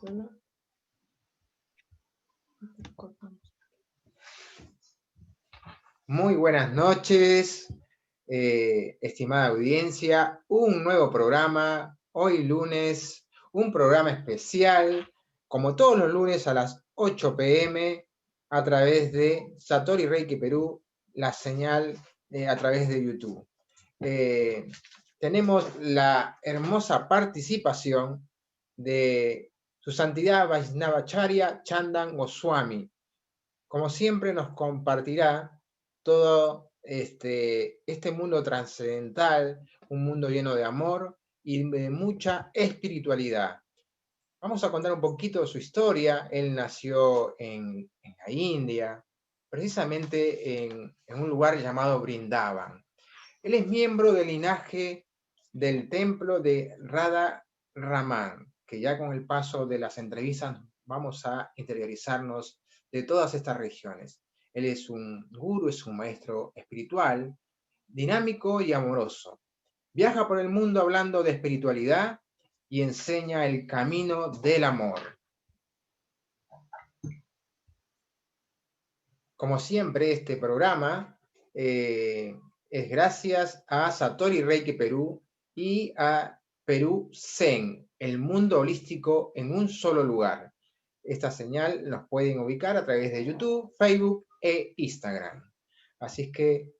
persona. Muy buenas noches, estimada audiencia. Un nuevo programa, hoy lunes, un programa especial, como todos los lunes a las 8 p.m. a través de Satori Reiki Perú, la señal a través de YouTube. Tenemos la hermosa participación de Su Santidad Vaisnavacharya Chandan Goswami. Como siempre nos compartirá todo este mundo trascendental, un mundo lleno de amor y de mucha espiritualidad. Vamos a contar un poquito de su historia. Él nació en la India, precisamente en un lugar llamado Brindavan. Él es miembro del linaje del templo de Radha Raman, que ya con el paso de las entrevistas vamos a interiorizarnos de todas estas regiones. Él es un gurú, es un maestro espiritual, dinámico y amoroso. Viaja por el mundo hablando de espiritualidad y enseña el camino del amor. Como siempre, este programa es gracias a Satori Reiki Perú y a Perú Zen, el mundo holístico en un solo lugar. Esta señal nos pueden ubicar a través de YouTube, Facebook e Instagram. Así es que,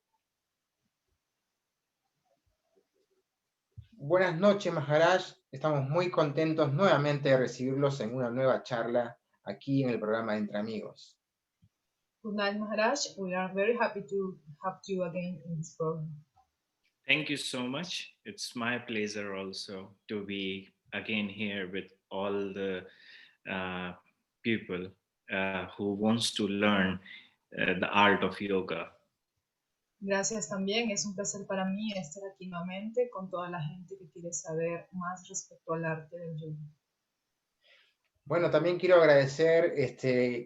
buenas noches, Maharaj. Estamos muy contentos nuevamente de recibirlos en una nueva charla aquí en el programa Entre Amigos. Good night, Maharaj. We are very happy to have you again in this program. Thank you so much. It's my pleasure also to be again here with all the people who wants to learn the art of yoga. Gracias también. Es un placer para mí estar aquí nuevamente con toda la gente que quiere saber más respecto al arte del yoga. Bueno, también quiero agradecer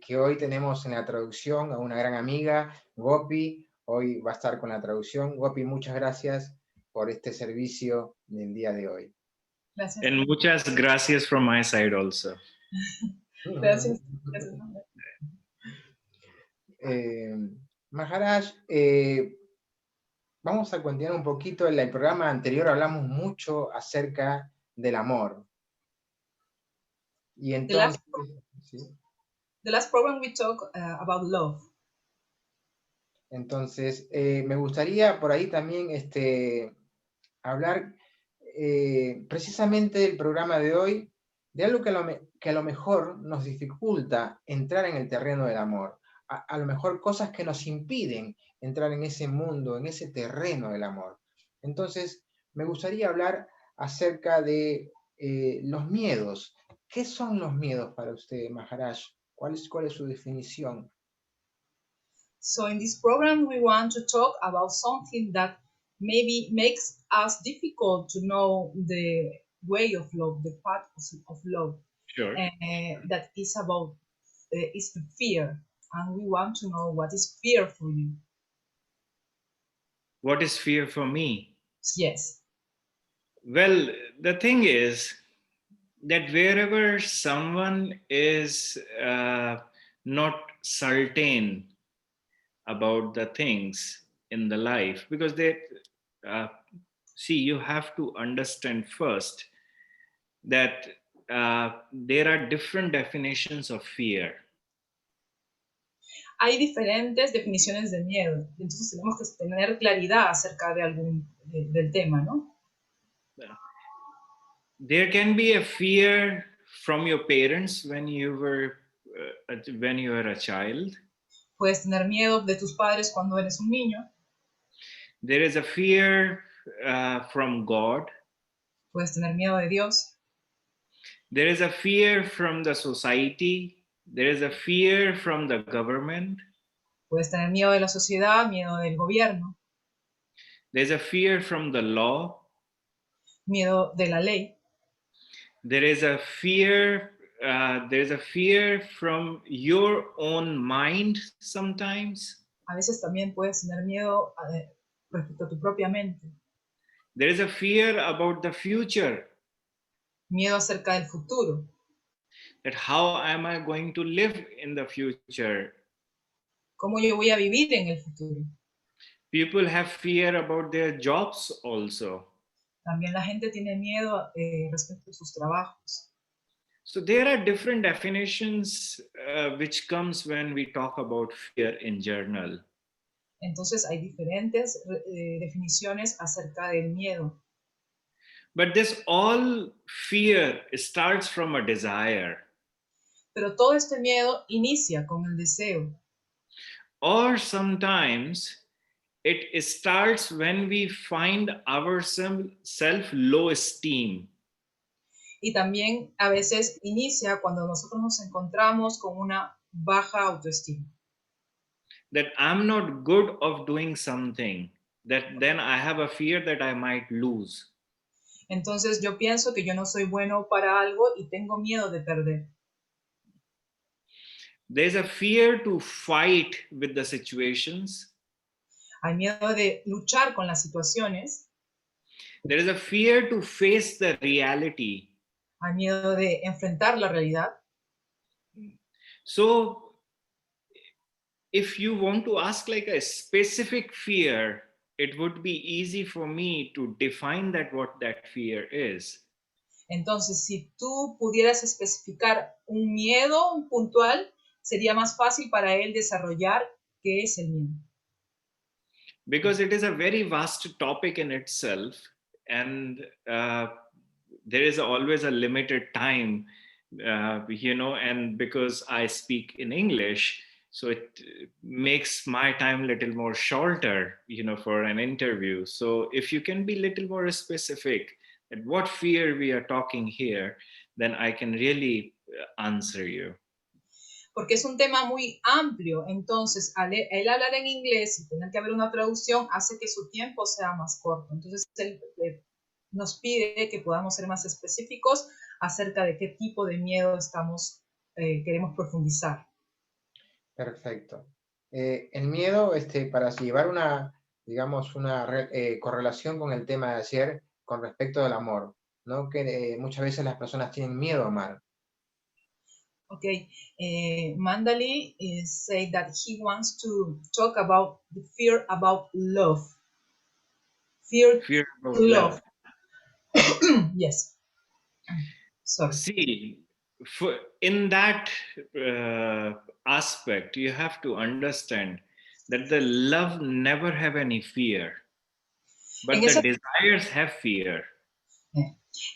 que hoy tenemos en la traducción a una gran amiga, Gopi. Hoy va a estar con la traducción. Gopi, muchas gracias por este servicio del día de hoy. Gracias. And muchas gracias from my side also. Gracias. Maharaj, vamos a continuar un poquito. En el programa anterior hablamos mucho acerca del amor. Y entonces... The last program we talk about love. Entonces, me gustaría por ahí también hablar precisamente del programa de hoy, de algo que a lo mejor nos dificulta entrar en el terreno del amor. A lo mejor cosas que nos impiden entrar en ese mundo, en ese terreno del amor. Entonces, me gustaría hablar acerca de los miedos. ¿Qué son los miedos para usted, Maharaj? ¿Cuál es su definición? So in this program, we want to talk about something that maybe makes us difficult to know the way of love, the path of love. Sure. That is about is the fear, and we want to know what is fear for you. What is fear for me? Yes. Well, the thing is that wherever someone is not certain about the things in the life, because they see, you have to understand first that there are different definitions of fear. Hay diferentes definiciones de miedo, entonces tenemos que tener claridad acerca de del tema, ¿no? There can be a fear from your parents when you were a child. Puedes tener miedo de tus padres cuando eres un niño. There is a fear from God. Puedes tener miedo de Dios. There is a fear from the society. There is a fear from the government. Puedes tener miedo de la sociedad, miedo del gobierno. There's a fear from the law. Miedo de la ley. There is a fear from your own mind sometimes. A veces también puedes tener miedo respecto a tu propia mente. There is a fear about the future. Miedo acerca del futuro. that how am I going to live in the future? ¿Cómo yo voy a vivir en el futuro? People have fear about their jobs also. También la gente tiene miedo respecto a sus trabajos. So there are different definitions which comes when we talk about fear in journal. Entonces hay diferentes definiciones acerca del miedo. But this all fear starts from a desire. Pero todo este miedo inicia con el deseo. Or sometimes it starts when we find ourselves low esteem. Y también a veces inicia cuando nosotros nos encontramos con una baja autoestima. That I'm not good of doing something, that then I have a fear that I might lose. Entonces yo pienso que yo no soy bueno para algo y tengo miedo de perder. There's a fear to fight with the situations. Hay miedo de luchar con las situaciones. There is a fear to face the reality. Hay miedo de enfrentar la realidad. So if you want to ask like a specific fear, it would be easy for me to define that what that fear is. Entonces, si tú pudieras especificar un miedo puntual, sería más fácil para él desarrollar qué es el miedo. Because it is a very vast topic in itself, and there is always a limited time, and because I speak in English, so it makes my time a little more shorter, for an interview. So if you can be a little more specific at what fear we are talking here, then I can really answer you. Porque es un tema muy amplio, entonces al él hablar en inglés y tener que haber una traducción hace que su tiempo sea más corto. Entonces él nos pide que podamos ser más específicos acerca de qué tipo de miedo queremos profundizar. Perfecto. El miedo, para llevar una correlación con el tema de ayer con respecto al amor, ¿no? Que muchas veces las personas tienen miedo a amar. Okay, Mandali said that he wants to talk about the fear about love. Fear about love. Yes. Sorry. See, in that aspect, you have to understand that the love never have any fear, but the desires have fear.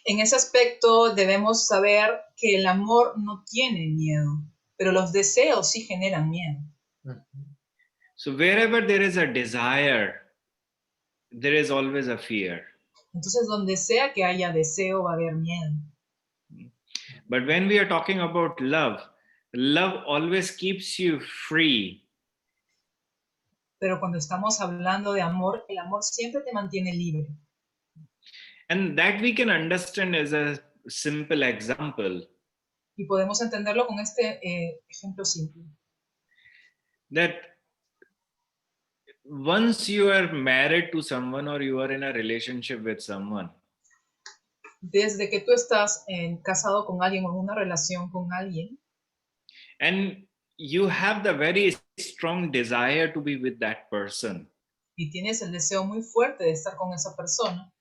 En ese aspecto debemos saber que el amor no tiene miedo, pero los deseos sí generan miedo. So wherever there is a desire, there is always a fear. Entonces donde sea que haya deseo va a haber miedo. But when we are talking about love, love always keeps you free. Pero cuando estamos hablando de amor, el amor siempre te mantiene libre. And that we can understand as a simple example. Y podemos entenderlo con este ejemplo simple. That once you are married to someone or you are in a relationship with someone, desde que tú estás casado con alguien o en una relación con alguien, and you have the very strong desire to be with that person, y tienes el deseo muy fuerte de estar con esa persona,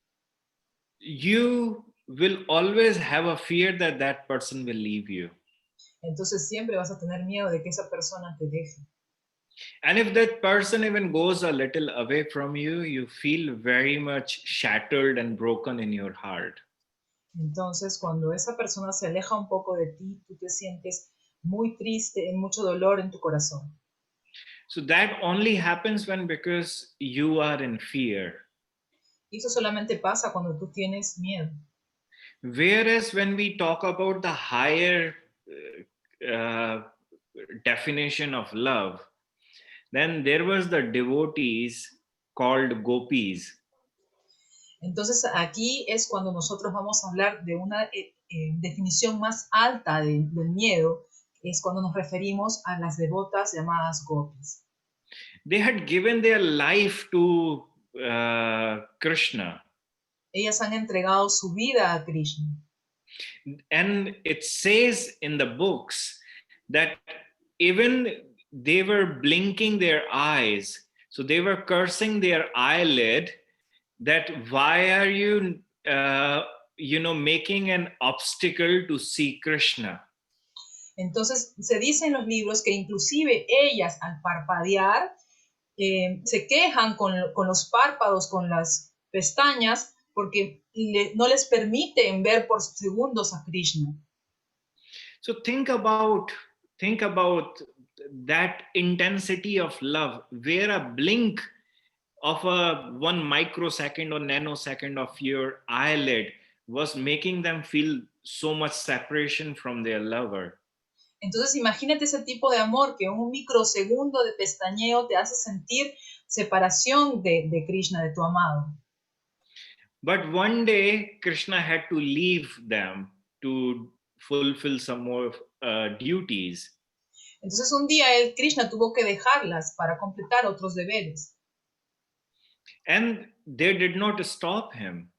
you will always have a fear that that person will leave you. Entonces siempre vas a tener miedo de que esa persona te deje. And if that person even goes a little away from you, you feel very much shattered and broken in your heart. Entonces, cuando esa persona se aleja un poco de ti, tú te sientes muy triste, en mucho dolor en tu corazón. So that only happens because you are in fear. Y eso solamente pasa cuando tú tienes miedo. Whereas when we talk about the higher definition of love, then there was the devotees called gopis. Entonces aquí es cuando nosotros vamos a hablar de una definición más alta del miedo, es cuando nos referimos a las devotas llamadas gopis. They had given their life to Krishna. Ellas han entregado su vida a Krishna. And it says in the books that even they were blinking their eyes, so they were cursing their eyelid, that why are you making an obstacle to see Krishna. Entonces se dice en los libros que inclusive ellas al parpadear se quejan con los párpados, con las pestañas, porque no les permiten ver por segundos a Krishna. So think about that intensity of love, where a blink of a 1 microsecond or nanosecond of your eyelid was making them feel so much separation from their lover. Entonces imagínate ese tipo de amor que un microsegundo de pestañeo te hace sentir separación de Krishna, de tu amado. But one day Krishna had to leave them to fulfill some more duties. Entonces un día Krishna tuvo que dejarlas para completar otros deberes. And they did not stop him,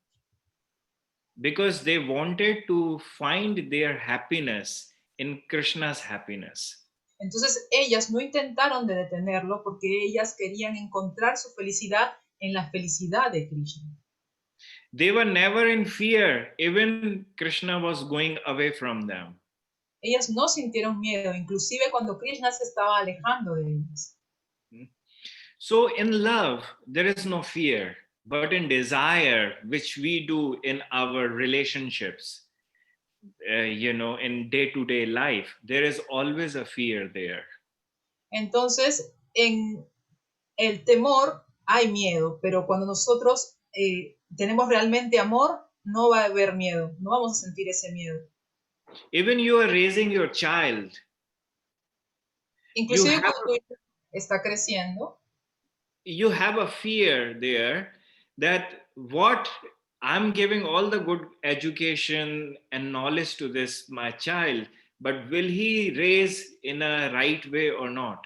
because they wanted to find their happiness in Krishna's happiness. Entonces ellas no intentaron de detenerlo porque ellas querían encontrar su felicidad en la felicidad de Krishna. They were never in fear, even Krishna was going away from them. Ellas no sintieron miedo, inclusive cuando Krishna se estaba alejando de ellas. So in love, there is no fear, but in desire, which we do in our relationships, in day-to-day life, there is always a fear there. Entonces, en el temor hay miedo, pero cuando nosotros tenemos realmente amor, no va a haber miedo, no vamos a sentir ese miedo. Even you are raising your child. Inclusive cuando tu hijo está creciendo, you have a fear there that what I'm giving all the good education and knowledge to this, my child, but will he raise in a right way or not?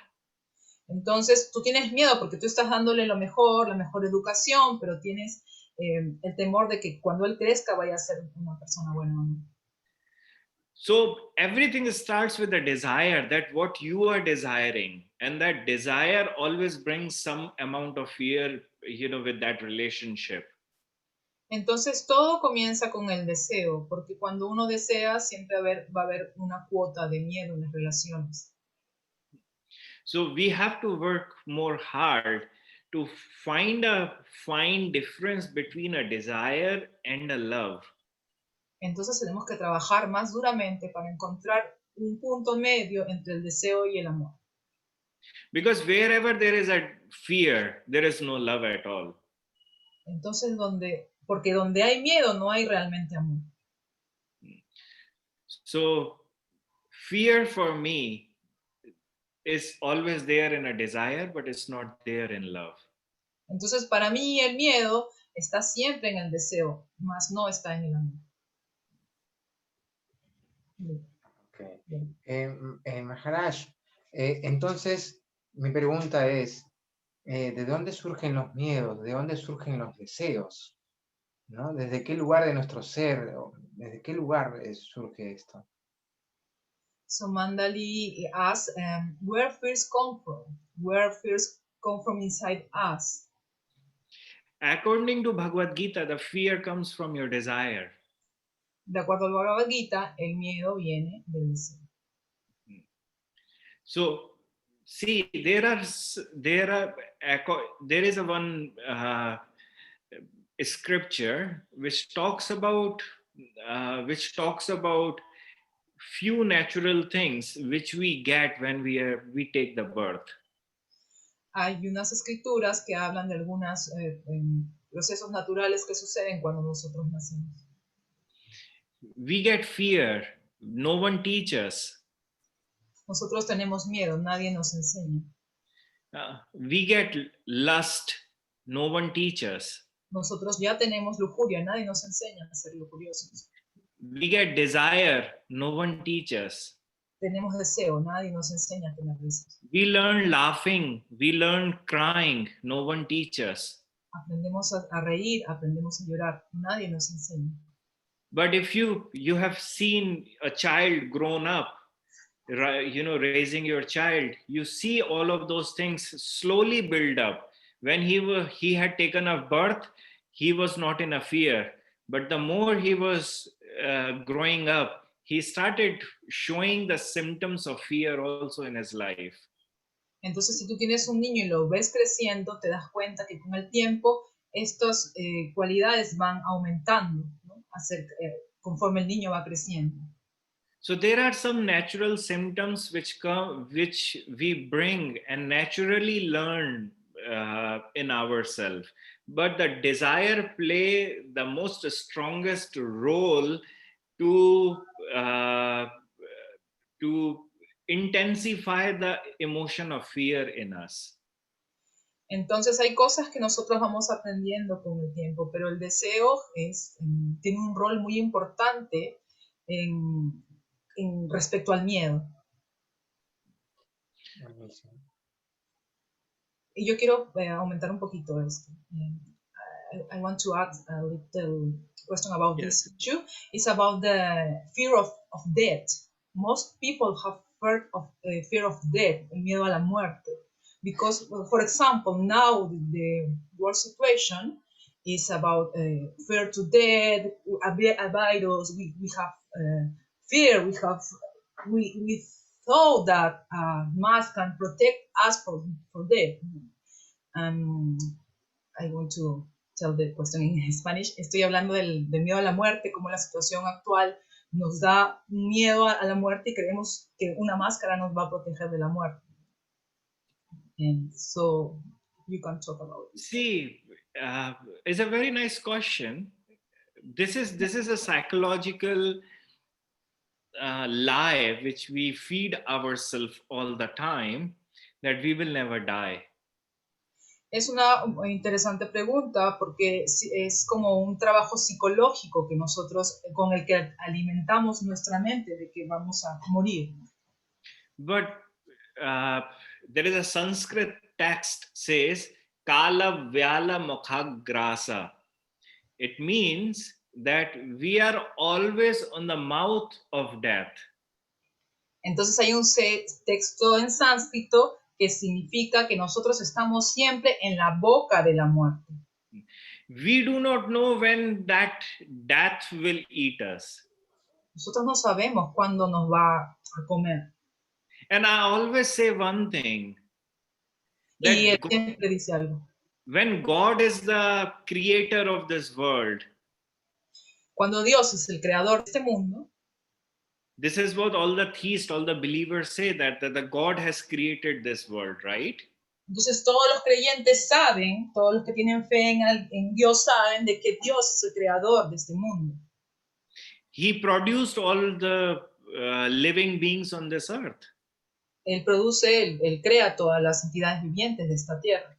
Entonces tú tienes miedo porque tú estás dándole lo mejor, la mejor educación, pero tienes el temor de que cuando él crezca vaya a ser una persona buena o no. So everything starts with a desire, that what you are desiring, and that desire always brings some amount of fear, with that relationship. Entonces todo comienza con el deseo, porque cuando uno desea siempre va a haber una cuota de miedo en las relaciones. So we have to work more hard to find a fine difference between a desire and a love. Entonces tenemos que trabajar más duramente para encontrar un punto medio entre el deseo y el amor. Because wherever there is a fear, there is no love at all. Entonces porque donde hay miedo no hay realmente amor. So fear for me is always there in a desire, but it's not there in love. Entonces para mí el miedo está siempre en el deseo, mas no está en el amor. Okay. Maharaj, entonces mi pregunta es, ¿de dónde surgen los miedos? ¿De dónde surgen los deseos? ¿No? ¿Desde qué lugar de nuestro ser? ¿Desde qué lugar surge esto? So Mandali asks, where fears come from? Where fears come from inside us? According to Bhagavad Gita, the fear comes from your desire. De acuerdo al Bhagavad Gita, el miedo viene del deseo. So, see, there is a one scripture which talks about few natural things which we get when we take the birth. Hay unas escrituras que hablan de algunos procesos naturales que suceden cuando nosotros nacemos. We get fear. No one teaches. Nosotros tenemos miedo, nadie nos enseña. We get lust. No one teaches. Nosotros ya tenemos lujuria, nadie nos enseña a ser lujuriosos. We get desire. No one teaches. Tenemos deseo, nadie nos enseña a tener deseos. We learn laughing. We learn crying. No one teaches. Aprendemos a reír, aprendemos a llorar, nadie nos enseña. But if you have seen a child grown up, raising your child, you see all of those things slowly build up. When he had taken a birth, he was not in a fear, but the more he was growing up, he started showing the symptoms of fear also in his life. Entonces, si tú tienes un niño y lo ves creciendo, te das cuenta que con el tiempo estas cualidades van aumentando, ¿no? Conforme el niño va creciendo. So there are some natural symptoms which we bring and naturally learn in ourselves, but the desire play the most strongest role uh, to intensify the emotion of fear in us. Entonces hay cosas que nosotros vamos aprendiendo con el tiempo, pero el deseo tiene un rol muy importante en respecto al miedo. Y yo quiero aumentar un poquito esto. I want to add a little question about this issue. It's about the fear of death. Most people have fear of death, el miedo a la muerte. Because, for example, now the world situation is about fear to death, a virus. We have fear. We thought that mask can protect us for death. I want to tell the question in Spanish. Estoy hablando del miedo a la muerte, como la situación actual nos da miedo a la muerte y creemos que una máscara nos va a proteger de la muerte. And so you can talk about it. See, it's a very nice question. This is a psychological lie which we feed ourselves all the time, that we will never die. Es una interesante pregunta porque es como un trabajo psicológico que nosotros, con el que alimentamos nuestra mente de que vamos a morir. But there is a Sanskrit text says Kala Vyala Mukhagrasa. It means that we are always on the mouth of death. Entonces hay un texto en sánscrito que significa que nosotros estamos siempre en la boca de la muerte. We do not know when that death will eat us. Nosotros no sabemos cuándo nos va a comer. And I always say one thing. Y él siempre dice algo. When God is the creator of this world, cuando Dios es el creador de este mundo, this is what all the theists, all the believers say, that the God has created this world, right? Entonces todos los creyentes saben, todos los que tienen fe en Dios saben de que Dios es el creador de este mundo. He produced all the living beings on this earth. Él produce, él crea todas las entidades vivientes de esta tierra.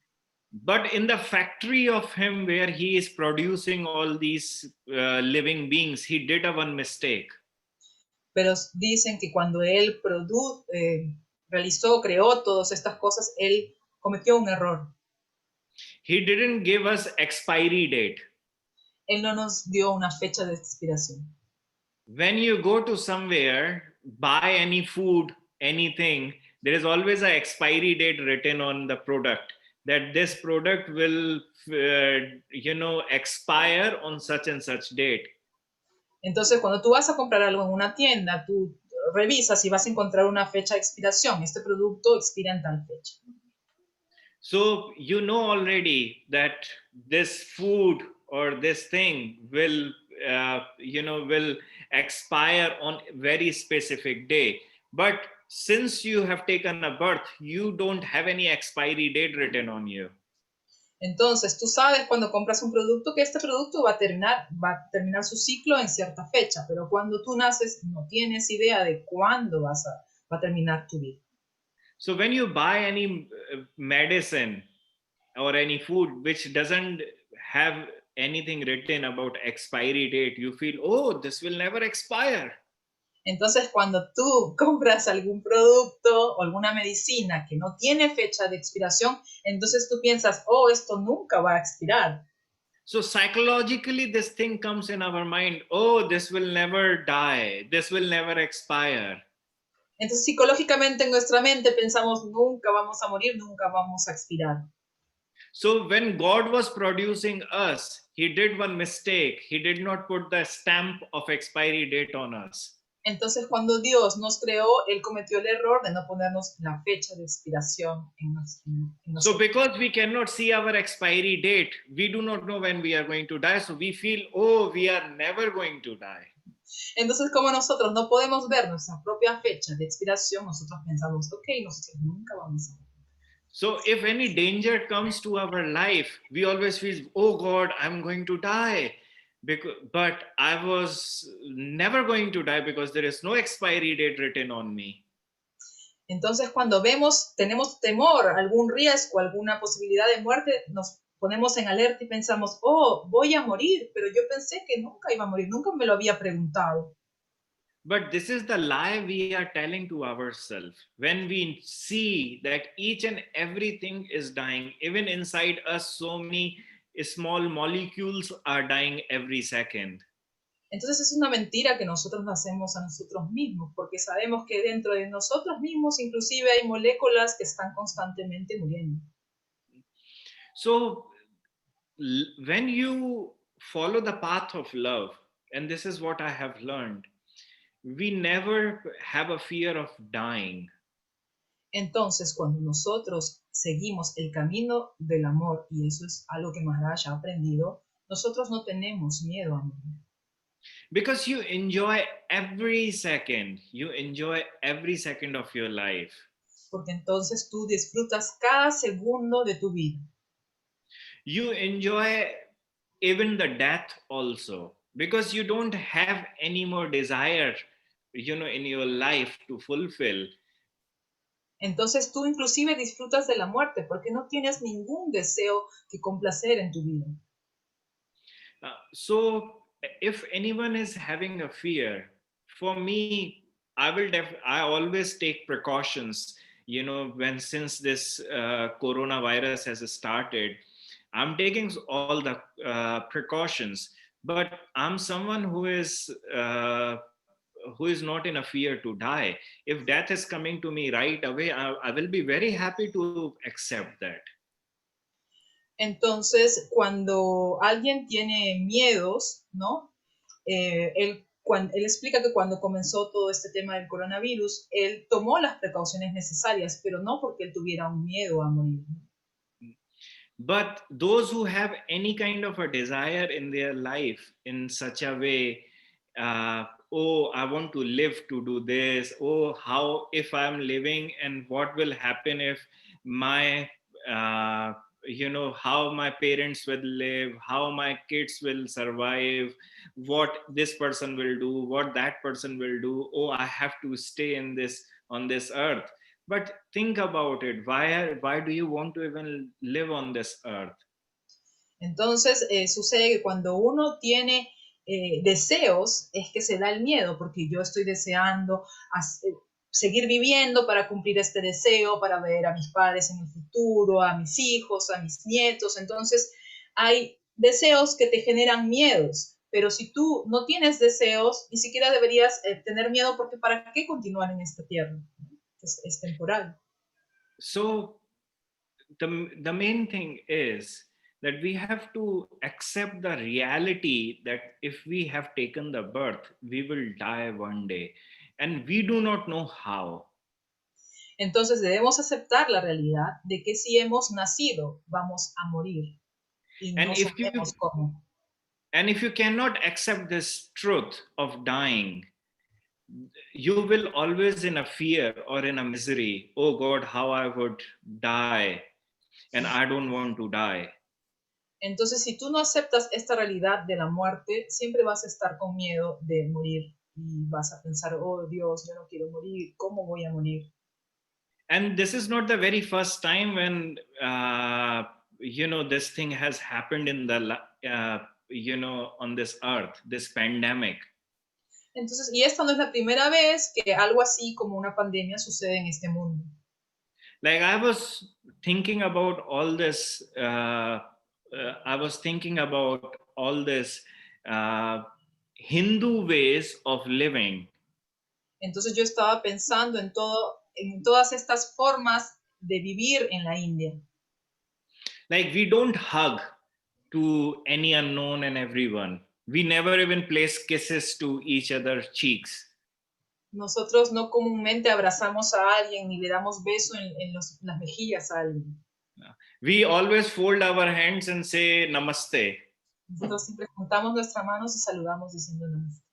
But in the factory of him where he is producing all these living beings, he did one mistake. Pero dicen que cuando él creó todas estas cosas, él cometió un error. He didn't give us expiry date. Él no nos dio una fecha de expiración. When you go to somewhere, buy any food, anything, there is always an expiry date written on the product, that this product will, expire on such and such date. Entonces, cuando tú vas a comprar algo en una tienda, tú revisas y vas a encontrar una fecha de expiración. Este producto expira en tal fecha. So you know already that this food or this thing will, will expire on very specific day. But since you have taken a birth, you don't have any expiry date written on you. Entonces, tú sabes cuando compras un producto que este producto va a terminar su ciclo en cierta fecha, pero cuando tú naces no tienes idea de cuándo va a terminar tu vida. So when you buy any medicine or any food which doesn't have anything written about expiry date, you feel, oh, this will never expire. Entonces, cuando tú compras algún producto o alguna medicina que no tiene fecha de expiración, entonces tú piensas, oh, esto nunca va a expirar. So psychologically, this thing comes in our mind, oh, this will never die, this will never expire. Entonces, psicológicamente en nuestra mente pensamos, nunca vamos a morir, nunca vamos a expirar. So when God was producing us, he did one mistake. He did not put the stamp of expiry date on us. Entonces, cuando Dios nos creó, Él cometió el error de no ponernos la fecha de expiración en nosotros. So because we cannot see our expiry date, we do not know when we are going to die. So we feel, oh, we are never going to die. Entonces, como nosotros no podemos ver nuestra propia fecha de expiración, nosotros pensamos, ok, nosotros nunca vamos a morir. So if any danger comes to our life, we always feel, oh God, I'm going to die. But I was never going to die because there is no expiry date written on me. Entonces, cuando tenemos temor, algún riesgo, alguna posibilidad de muerte, nos ponemos en alerta y pensamos, oh, voy a morir, pero yo pensé que nunca iba a morir, nunca me lo había preguntado. But this is the lie we are telling to ourselves. When we see that each and everything is dying, even inside us, so many small molecules are dying every second. Entonces es una mentira que nosotros nos hacemos a nosotros mismos, porque sabemos que dentro de nosotros mismos inclusive hay moléculas que están constantemente muriendo. So when you follow the path of love, and this is what I have learned, we never have a fear of dying. Entonces, cuando nosotros seguimos el camino del amor, y eso es algo que Maharaj ha aprendido, nosotros no tenemos miedo a morir. Because you enjoy every second. You enjoy every second of your life. Porque entonces tú disfrutas cada segundo de tu vida. You enjoy even the death also. Because you don't have any more desire, in your life to fulfill. Entonces tú inclusive disfrutas de la muerte porque no tienes ningún deseo que complacer en tu vida. So if anyone is having a fear, for me, I always take precautions, since this coronavirus has started, I'm taking all the precautions, but I'm someone who is not in a fear to die. If death is coming to me right away, I will be very happy to accept that. Entonces, cuando alguien tiene miedos, ¿no? Él explica que cuando comenzó todo este tema del coronavirus, él tomó las precauciones necesarias, pero no porque él tuviera un miedo a morir. But those who have any kind of a desire in their life in such a way, oh, I want to live to do this. Oh, how if I'm living and what will happen if my how my parents will live, how my kids will survive, what this person will do, what that person will do. Oh, I have to stay on this earth. But think about it. Why do you want to even live on this earth? Entonces sucede que cuando uno tiene deseos es que se da el miedo, porque yo estoy deseando seguir viviendo para cumplir este deseo, para ver a mis padres en el futuro, a mis hijos, a mis nietos. Entonces hay deseos que te generan miedos, pero si tú no tienes deseos, ni siquiera deberías tener miedo, porque ¿para qué continuar en esta tierra? Es temporal. So the main thing is that we have to accept the reality that if we have taken the birth, we will die one day. And we do not know how. Entonces debemos aceptar la realidad de que si hemos nacido, vamos a morir. Y no sabemos cómo. And if you cannot accept this truth of dying, you will always in a fear or in a misery. Oh God, how I would die. And I don't want to die. Entonces, si tú no aceptas esta realidad de la muerte, siempre vas a estar con miedo de morir. Y vas a pensar, oh Dios, yo no quiero morir, ¿cómo voy a morir? And this is not the very first time when, this thing has happened in the, on this earth, this pandemic. Entonces, y esta no es la primera vez que algo así como una pandemia sucede en este mundo. Like I was thinking about all this, I was thinking about all this Hindu ways of living. Entonces yo estaba pensando en todas estas formas de vivir en la India. Like we don't hug to any unknown and everyone. We never even place kisses to each other's cheeks. Nosotros no comúnmente abrazamos a alguien ni le damos beso en las mejillas a alguien. We always fold our hands and say namaste. Nosotros siempre juntamos nuestras manos y saludamos diciendo namaste.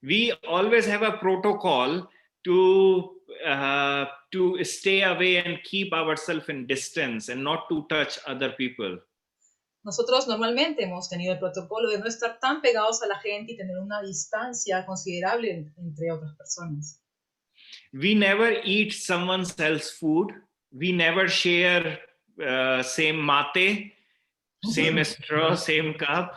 We always have a protocol to stay away and keep ourselves in distance and not to touch other people. Nosotros normalmente hemos tenido el protocolo de no estar tan pegados a la gente y tener una distancia considerable entre otras personas. We never eat someone else's food. We never share same mate, same straw, same cup.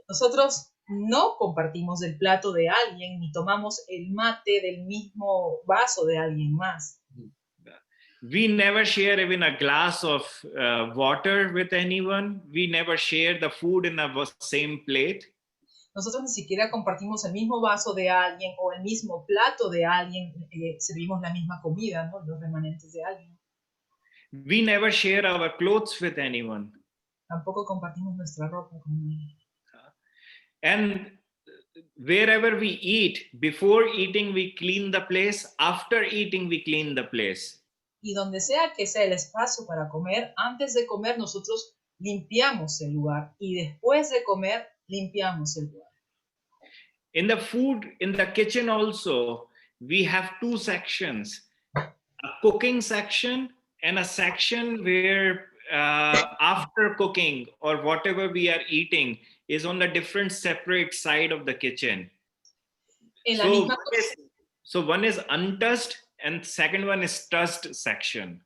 Nosotros no compartimos el plato de alguien ni tomamos el mate del mismo vaso de alguien más. We never share even a glass of water with anyone. We never share the food in the same plate. Nosotros ni siquiera compartimos el mismo vaso de alguien o el mismo plato de alguien, servimos la misma comida, ¿no? Los remanentes de alguien. We never share our clothes with anyone. Tampoco compartimos nuestra ropa con nadie. And wherever we eat, before eating, we clean the place. After eating, we clean the place. Y donde sea que sea el espacio para comer, antes de comer nosotros limpiamos el lugar y después de comer limpiamos el lugar. In the food, in the kitchen also, we have two sections, a cooking section and a section where after cooking or whatever we are eating is on a different separate side of the kitchen. So one is untouched and second one is touched section.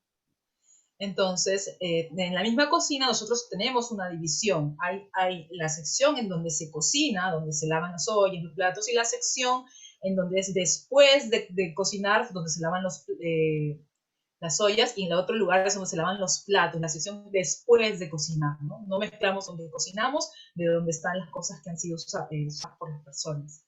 Entonces, en la misma cocina nosotros tenemos una división. Hay la sección en donde se cocina, donde se lavan las ollas, los platos, y la sección en donde es después de cocinar, donde se lavan las ollas, y en el otro lugar es donde se lavan los platos, la sección después de cocinar, ¿no? No mezclamos donde cocinamos de donde están las cosas que han sido usadas por las personas.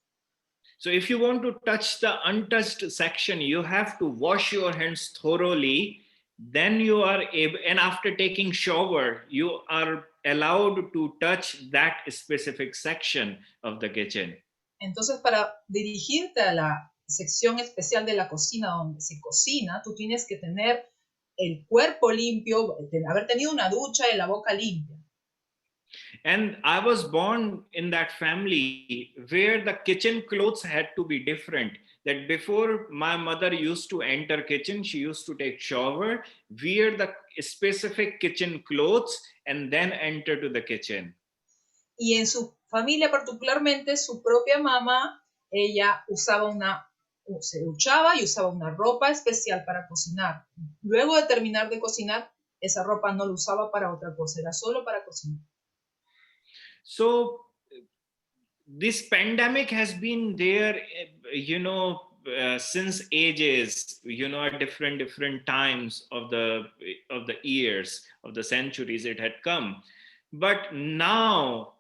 So if you want to touch the untouched section, you have to wash your hands thoroughly. Then you are able, and after taking shower, you are allowed to touch that specific section of the kitchen. Entonces, para dirigirte a la sección especial de la cocina donde se cocina, tú tienes que tener el cuerpo limpio, haber tenido una ducha y la boca limpia. And I was born in that family where the kitchen clothes had to be different. That before my mother used to enter kitchen, she used to take shower, wear the specific kitchen clothes, and then enter to the kitchen. Y en su familia particularmente, su propia mamá, ella se duchaba y usaba una ropa especial para cocinar. Luego de terminar de cocinar, esa ropa no la usaba para otra cosa, era solo para cocinar. So this pandemic has been there, since ages, at different times of the years, of the centuries it had come. But now,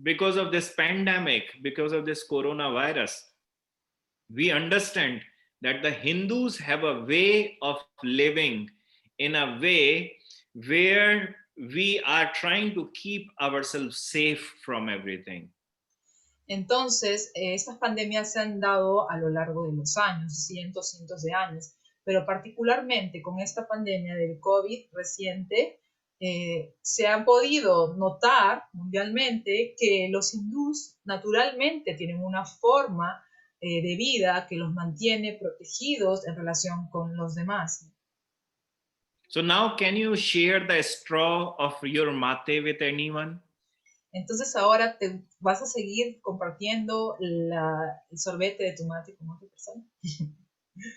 because of this pandemic, because of this coronavirus, we understand that the Hindus have a way of living in a way where we are trying to keep ourselves safe from everything. Entonces, estas pandemias se han dado a lo largo de los años, cientos de años, pero particularmente con esta pandemia del COVID reciente, se han podido notar mundialmente que los hindús naturalmente tienen una forma de vida que los mantiene protegidos en relación con los demás. So now can you share the straw of your mate with anyone? Entonces ahora te vas a seguir compartiendo el sorbete de tu mate con otra persona.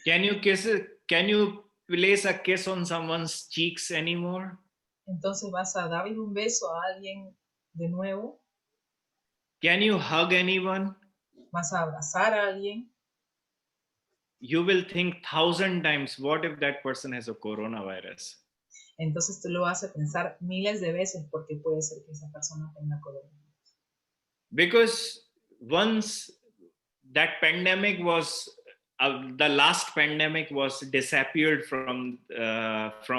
Can you place a kiss on someone's cheeks anymore? Entonces vas a darle un beso a alguien de nuevo. Can you hug anyone? Vas a abrazar a alguien. You will think 1,000 times, what if that person has a coronavirus? Entonces tú lo haces pensar miles de veces porque puede ser que esa persona tenga coronavirus. Because once that pandemic was the last pandemic was disappeared from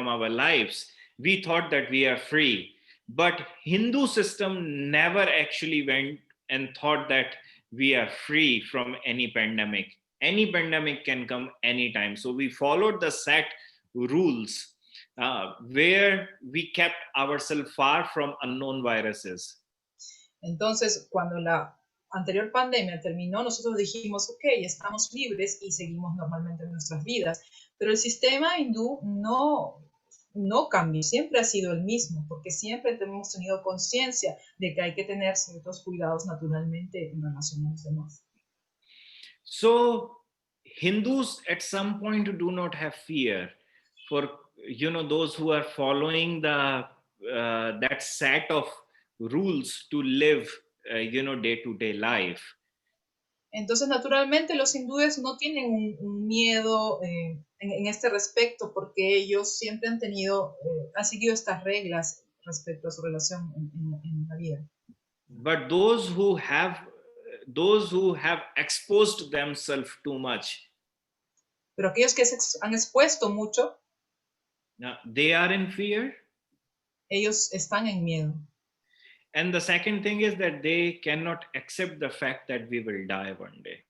our lives, we thought that we are free, but Hindu system never actually went and thought that we are free from any pandemic can come anytime. So we followed the set rules where we kept ourselves far from unknown viruses. Entonces, cuando la anterior pandemia terminó, nosotros dijimos, ok, estamos libres y seguimos normalmente nuestras vidas. Pero el sistema hindú no cambió, siempre ha sido el mismo, porque siempre hemos tenido conciencia de que hay que tener ciertos cuidados naturalmente en relación a los demás. So Hindus at some point do not have fear for those who are following the that set of rules to live day-to-day life. Entonces, naturalmente, los hindúes no tienen un miedo en este respecto porque ellos siempre han seguido estas reglas respecto a su relación en la vida. But those who have exposed themselves too much, Pero aquellos que se han expuesto mucho, they are in fear. Ellos están en miedo. And the second thing is that they cannot accept the fact that we will die one day.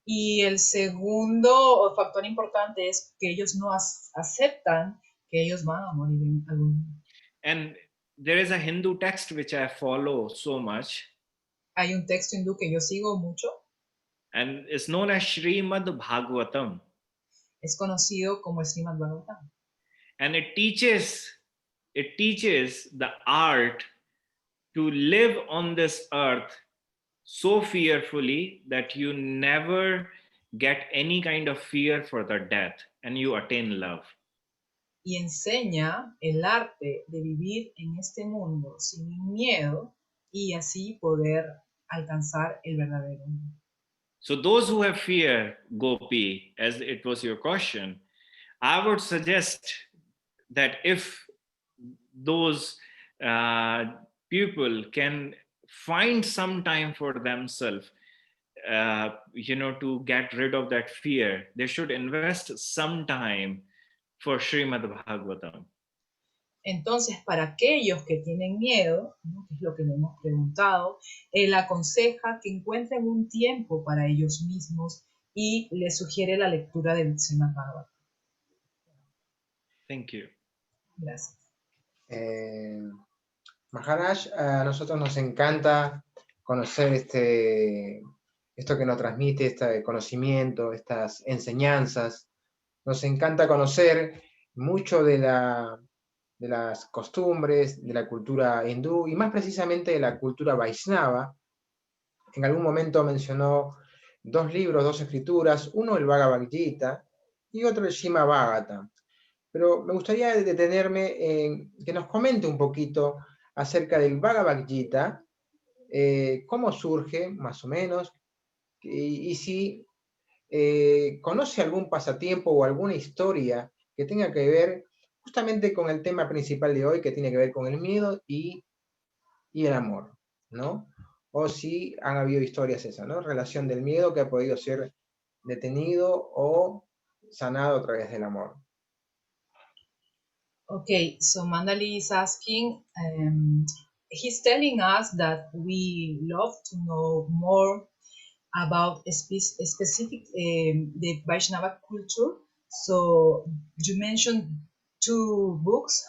Y el segundo factor importante es que ellos no aceptan que ellos van a morir en algún día. And there is a Hindu text which I follow so much. Hay un texto hindú que yo sigo mucho. And it's known as Srimad Bhagavatam. Es conocido como el Srimad Bhagavatam. And it teaches the art to live on this earth so fearfully that you never get any kind of fear for the death and you attain love. Y enseña el arte de vivir en este mundo sin miedo y así poder alcanzar el verdadero mundo. So those who have fear, Gopi, as it was your question, I would suggest that if those people can find some time for themselves, to get rid of that fear, they should invest some time for Srimad Bhagavatam. Entonces, para aquellos que tienen miedo, ¿no?, que es lo que le hemos preguntado, él aconseja que encuentren un tiempo para ellos mismos y les sugiere la lectura del Srimad Bhagavatam. Thank you. Gracias. Maharaj, a nosotros nos encanta conocer esto que nos transmite, este conocimiento, estas enseñanzas. Nos encanta conocer mucho de las costumbres, de la cultura hindú y más precisamente de la cultura Vaishnava. En algún momento mencionó 2 libros, 2 escrituras, uno el Bhagavad Gita y otro el Srimad Bhagavatam. Pero me gustaría detenerme en que nos comente un poquito acerca del Bhagavad Gita, cómo surge, más o menos, y si conoce algún pasatiempo o alguna historia que tenga que ver justamente con el tema principal de hoy, que tiene que ver con el miedo y el amor, ¿no? O si han habido historias esas, ¿no? Relación del miedo que ha podido ser detenido o sanado a través del amor. Okay, so Mandali is asking, he's telling us that we love to know more about a specific, the Vaishnava culture. So you mentioned 2 books,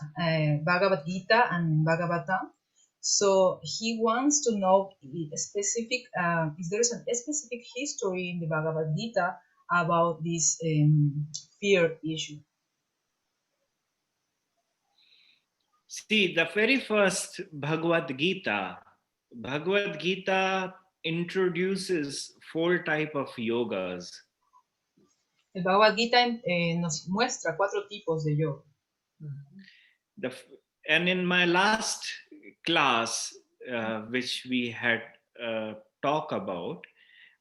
Bhagavad Gita and Bhagavatam. So he wants to know specific, if there is a specific history in the Bhagavad Gita about this fear issue. See, the very first Bhagavad Gita introduces 4 types of yogas. El Bhagavad Gita nos muestra 4 tipos de yoga. And in my last class, which we had talked about,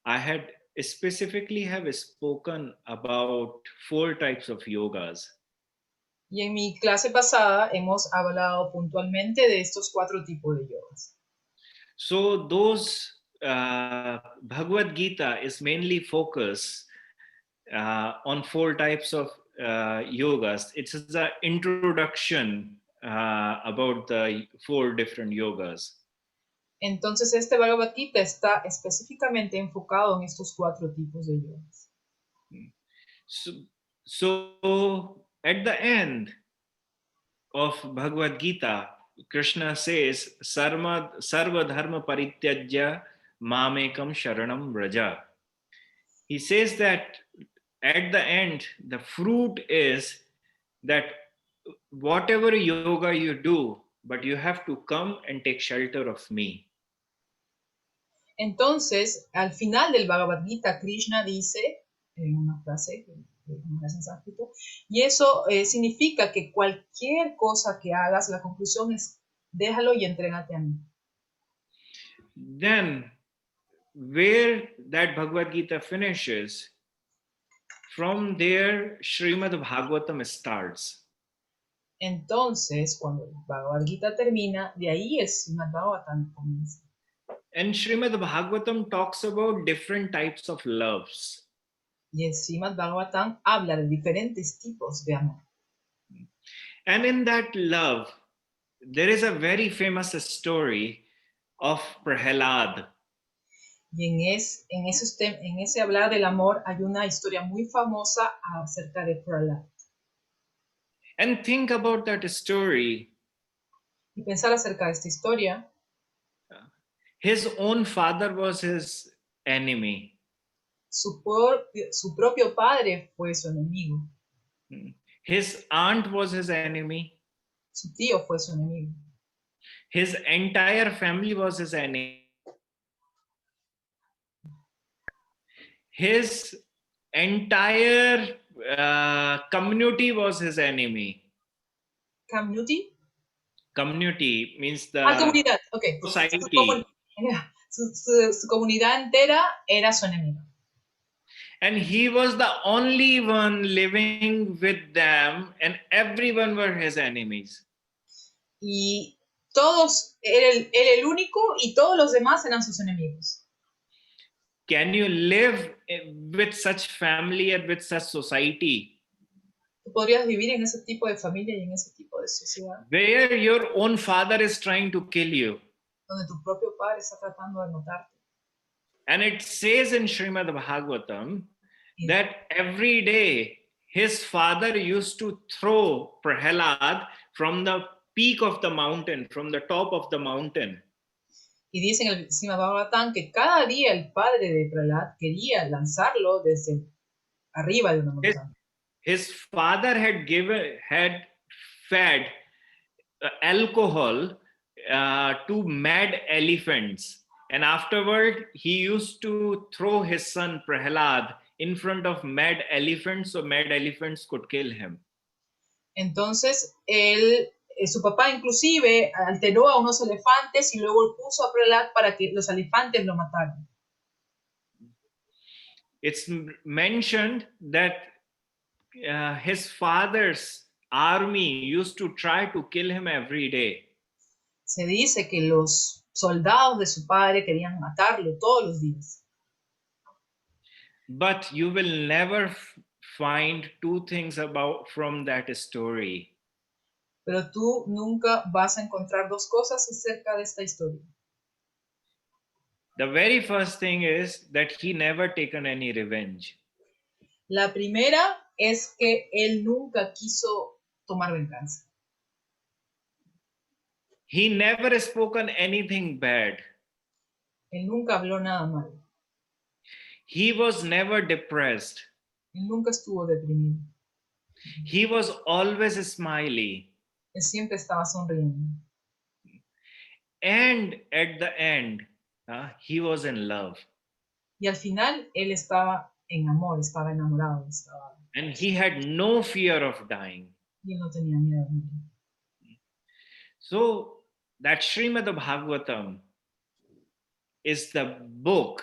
I had specifically have spoken about 4 types of yogas. Y en mi clase pasada hemos hablado puntualmente de estos 4 tipos de yogas. So those Bhagavad Gita is mainly focused on 4 types of yogas. It's an introduction about the 4 different yogas. Entonces este Bhagavad Gita está específicamente enfocado en estos 4 tipos de yogas. So at the end of Bhagavad Gita, Krishna says, Sarva dharma parityajya mamekam sharanam vraja. He says that at the end, the fruit is that whatever yoga you do, but you have to come and take shelter of me. Entonces, al final del Bhagavad Gita, Krishna dice, en una frase en sánscrito, y eso significa que cualquier cosa que hagas, la conclusión es, déjalo y entrégate a mí. Then, where that Bhagavad Gita finishes, from there, Srimad Bhagavatam starts. Entonces, cuando el Bhagavad Gita termina, de ahí el Srimad Bhagavatam comienza. And Srimad Bhagavatam talks about different types of loves. Y el Srimad Bhagavatam habla de diferentes tipos de amor. And in that love, there is a very famous story of Prahalad. Y en ese hablar del amor hay una historia muy famosa acerca de Prahalad. And think about that story. Y pensar acerca de esta historia, His own father was his enemy. su propio padre fue su enemigo. His aunt was his enemy. Su tío fue su enemigo. His entire family was his enemy. His entire community was his enemy. Community? Community means the Comunidad, ok. society. Su comunidad entera era su enemigo. And he was the only one living with them, and everyone were his enemies. Y todos, él el único y todos los demás eran sus enemigos. Can you live with such family and with such society? ¿Tú podrías vivir en ese tipo de familia y en ese tipo de sociedad? Where your own father is trying to kill you. Donde tu propio padre está tratando de matarte. And it says in Srimad Bhagavatam that every day his father used to throw Prahalad from the peak of the mountain, from the top of the mountain. Y dice en el Srimad Bhagavatam que cada día el padre de Prahalad quería lanzarlo desde arriba de una montaña. His father had fed alcohol to mad elephants, and afterward he used to throw his son Prahalad in front of mad elephants so mad elephants could kill him. Entonces su papá inclusive alteró a unos elefantes y luego puso a Prahalad para que los elefantes lo mataran. It's mentioned that his father's army used to try to kill him every day. Se dice que los soldados de su padre querían matarlo todos los días. But you will never find 2 things from that story. Pero tú nunca vas a encontrar 2 cosas acerca de esta historia. The very first thing is that he never taken any revenge. La primera es que él nunca quiso tomar venganza. He never spoken anything bad. Él nunca habló nada mal. He was never depressed. Él nunca estuvo deprimido. He was always smiley. Él siempre estaba sonriendo. And at the end, he was in love. Y al final, él estaba en amor, estaba enamorado. And he had no fear of dying. Y él no tenía miedo de morir. So, that Srimad Bhagavatam is the book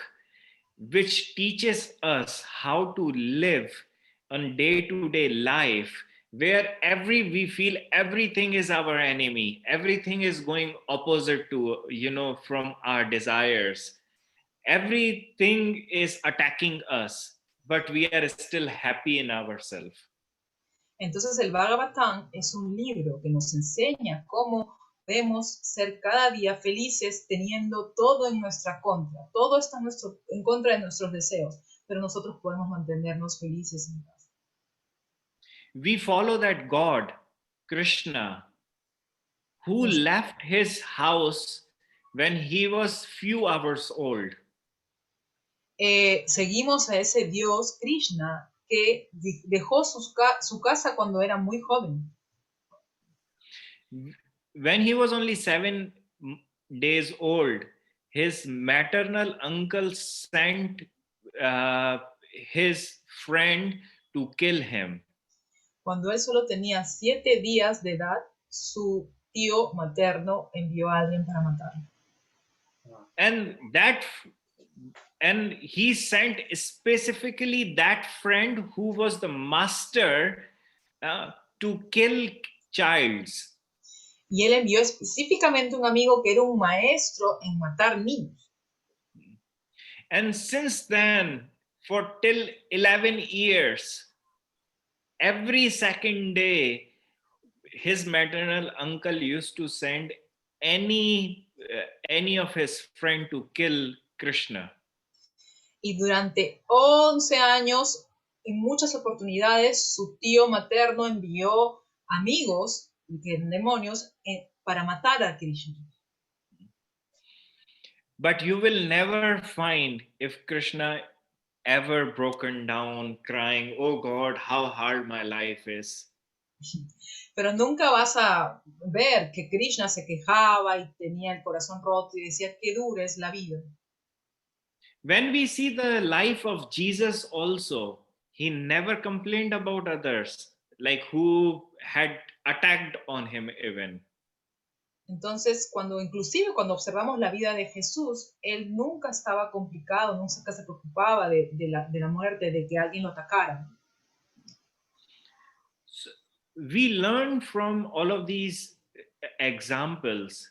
which teaches us how to live on day-to-day life where we feel everything is our enemy, everything is going opposite to, from our desires, everything is attacking us, but we are still happy in ourselves. Entonces el Bhagavatam es un libro que nos enseña cómo podemos ser cada día felices teniendo todo en nuestra contra. Todo está en contra de nuestros deseos, pero nosotros podemos mantenernos felices en paz. We follow that God, Krishna, who left his house when he was few hours old. Seguimos a ese Dios, Krishna, que dejó su casa cuando era muy joven. When he was only 7 days old, his maternal uncle sent his friend to kill him. Cuando él solo tenía 7 días de edad, su tío materno envió a alguien para matarlo. And he sent specifically that friend who was the master to kill childs. Y él envió específicamente un amigo que era un maestro en matar niños. And since then, for till 11 years, every second day, his maternal uncle used to send any of his friend to kill Krishna. Y durante 11 años, en muchas oportunidades, su tío materno envió amigos, que eran demonios, para matar a Krishna. But you will never find if Krishna ever broken down crying, "Oh God, how hard my life is." Pero nunca vas a ver que Krishna se quejaba y tenía el corazón roto y decía qué dura es la vida. When we see the life of Jesus also, he never complained about others, like who had attacked on him even. Entonces, inclusive cuando observamos la vida de Jesús, él nunca estaba complicado, nunca se preocupaba de la muerte, de que alguien lo atacara. So we learn from all of these examples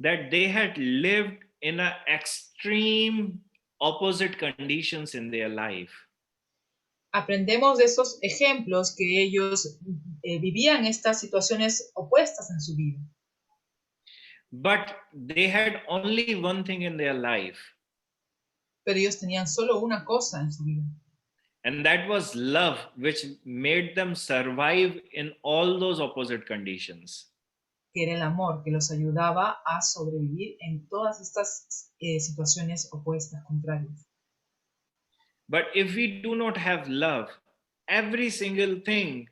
that they had lived in an extreme opposite conditions in their life. Aprendemos de esos ejemplos que ellos vivían estas situaciones opuestas en su vida. But they had only one thing in their life. Pero ellos tenían solo una cosa en su vida. And that was love, which made them survive in all those opposite conditions. Que era el amor que los ayudaba a sobrevivir en todas estas situaciones opuestas, contrarias. But if we do not have love, every single thing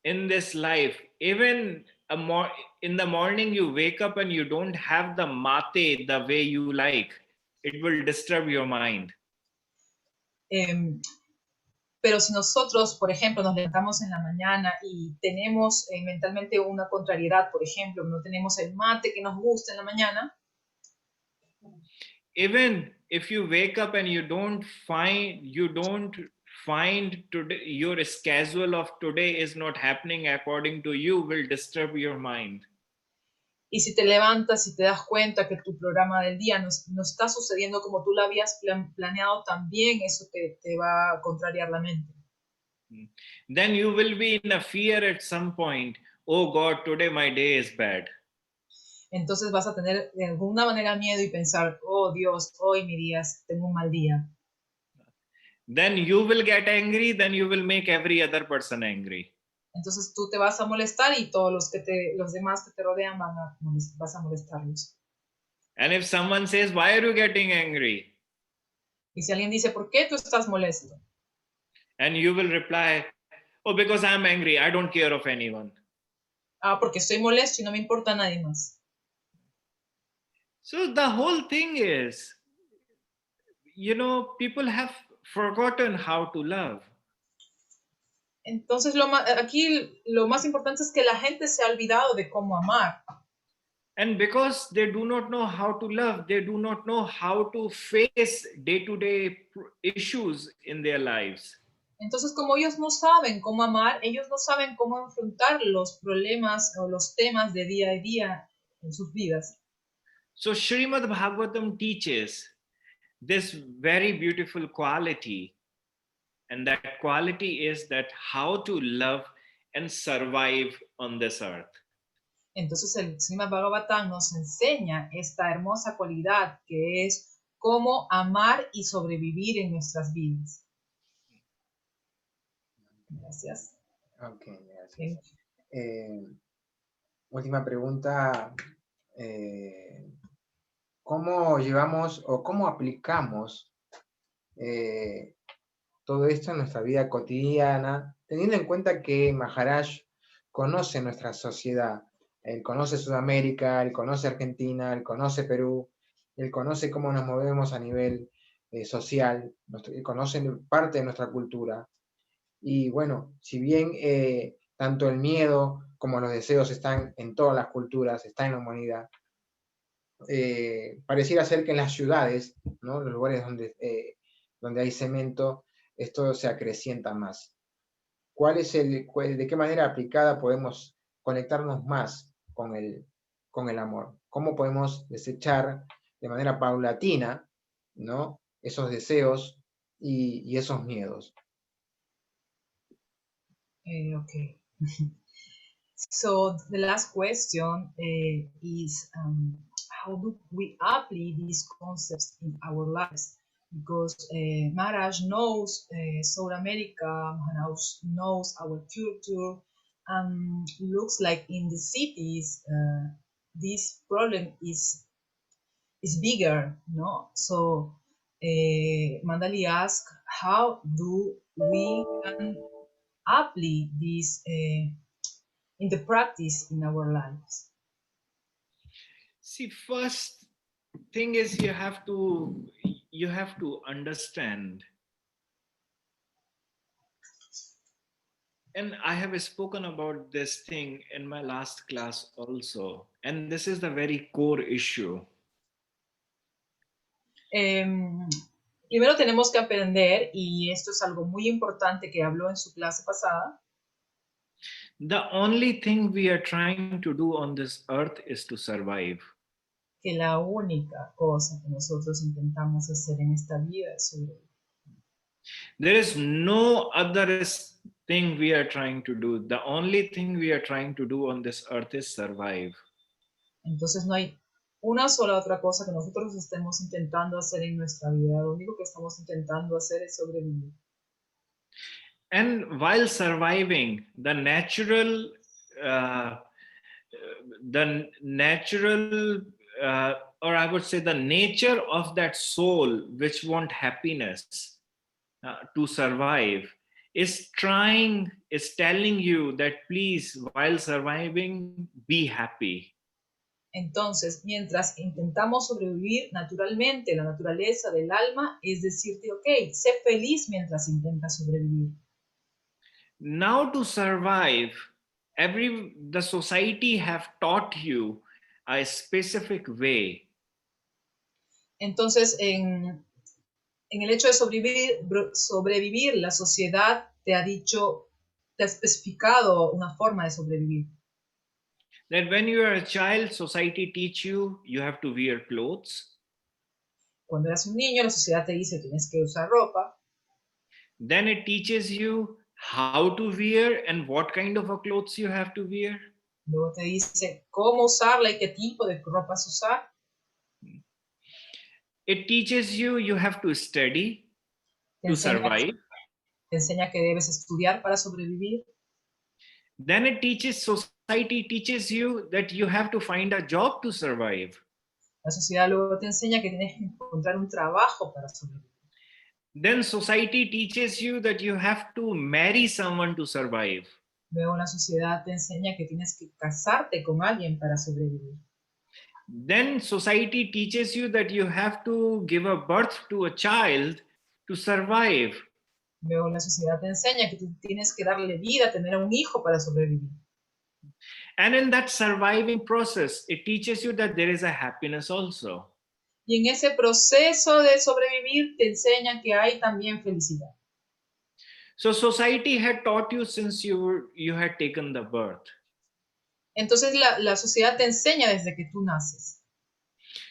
in this life, even in the morning you wake up and you don't have the mate the way you like, it will disturb your mind. Pero si nosotros, por ejemplo, nos levantamos en la mañana y tenemos mentalmente una contrariedad, por ejemplo, no tenemos el mate que nos gusta en la mañana. Even if you wake up and you don't find today, your schedule of today is not happening according to you, will disturb your mind. Y si te levantas y te das cuenta que tu programa del día no está sucediendo como tú lo habías planeado, también eso te va a contrariar la mente. Then you will be in a fear at some point. Oh God, today my day is bad. Entonces vas a tener de alguna manera miedo y pensar, oh Dios, hoy mi día, tengo un mal día. Then you will get angry, then you will make every other person angry. Entonces tú te vas a molestar y todos los demás que te rodean vas a molestarlos. And if someone says, why are you getting angry? Y si alguien dice, ¿por qué tú estás molesto? And you will reply, oh, because I'm angry, I don't care of anyone. Porque estoy molesto y no me importa a nadie más. So the whole thing is, people have forgotten how to love. Entonces aquí lo más importante es que la gente se ha olvidado de cómo amar. And because they do not know how to love, they do not know how to face day-to-day issues in their lives. Entonces, como ellos no saben cómo amar, ellos no saben cómo enfrentar los problemas o los temas de día a día en sus vidas. So Srimad Bhagavatam teaches this very beautiful quality, and that quality is that how to love and survive on this earth. Entonces el Srimad Bhagavatam nos enseña esta hermosa cualidad que es cómo amar y sobrevivir en nuestras vidas. Gracias. Ok, gracias. Última pregunta. ¿Cómo llevamos o cómo aplicamos todo esto en nuestra vida cotidiana, teniendo en cuenta que Maharaj conoce nuestra sociedad? Él conoce Sudamérica, él conoce Argentina, él conoce Perú, él conoce cómo nos movemos a nivel social, él conoce parte de nuestra cultura. Y bueno, si bien tanto el miedo como los deseos están en todas las culturas, están en la humanidad, pareciera ser que en las ciudades, ¿no? Los lugares donde hay cemento, esto se acrecienta más. ¿De qué manera aplicada podemos conectarnos más con el amor? ¿Cómo podemos desechar de manera paulatina, ¿no? Esos deseos y esos miedos? Okay. So the last question is how do we apply these concepts in our lives? Because Maharaj knows South America, Maharaj knows our culture, and looks like in the cities this problem is bigger, no? So Mandali asked, how do we can apply this in the practice in our lives? See, first thing is you have to understand, and I have spoken about this thing in my last class also, and this is the very core issue. Primero tenemos que aprender, y esto es algo muy importante que habló en su clase pasada. The only thing we are trying to do on this earth is to survive. Que la única cosa que nosotros intentamos hacer en esta vida es sobrevivir. There is no other thing we are trying to do. The only thing we are trying to do on this earth is survive. Entonces no hay una sola otra cosa que nosotros estemos intentando hacer en nuestra vida. Lo único que estamos intentando hacer es sobrevivir. And while surviving, the natural, or I would say the nature of that soul which want happiness to survive is telling you that please, while surviving, be happy. Entonces, mientras intentamos sobrevivir, naturalmente, la naturaleza del alma es decirte, ok, sé feliz mientras intentas sobrevivir. Now to survive, the society have taught you a specific way. Entonces, en el hecho de sobrevivir, la sociedad te ha especificado una forma de sobrevivir. That when you are a child, society teach you have to wear clothes. Cuando eras un niño, la sociedad te dice tienes que usar ropa. Then it teaches you how to wear and what kind of a clothes you have to wear. Luego te dice cómo usarla y qué tipo de ropas usar. It teaches you have to study to survive. Te enseña que debes estudiar para sobrevivir. Then society teaches you that you have to find a job to survive. La sociedad luego te enseña que tienes que encontrar un trabajo para sobrevivir. Then society teaches you that you have to marry someone to survive. Luego la sociedad te enseña que tienes que casarte con alguien para sobrevivir. Then society teaches you that you have to give a birth to a child to survive. Luego la sociedad te enseña que tú tienes que darle vida, tener a un hijo para sobrevivir. And in that surviving process, it teaches you that there is a happiness also. Y en ese proceso de sobrevivir te enseña que hay también felicidad. So society had taught you since you had taken the birth. Entonces la sociedad te enseña desde que tú naces.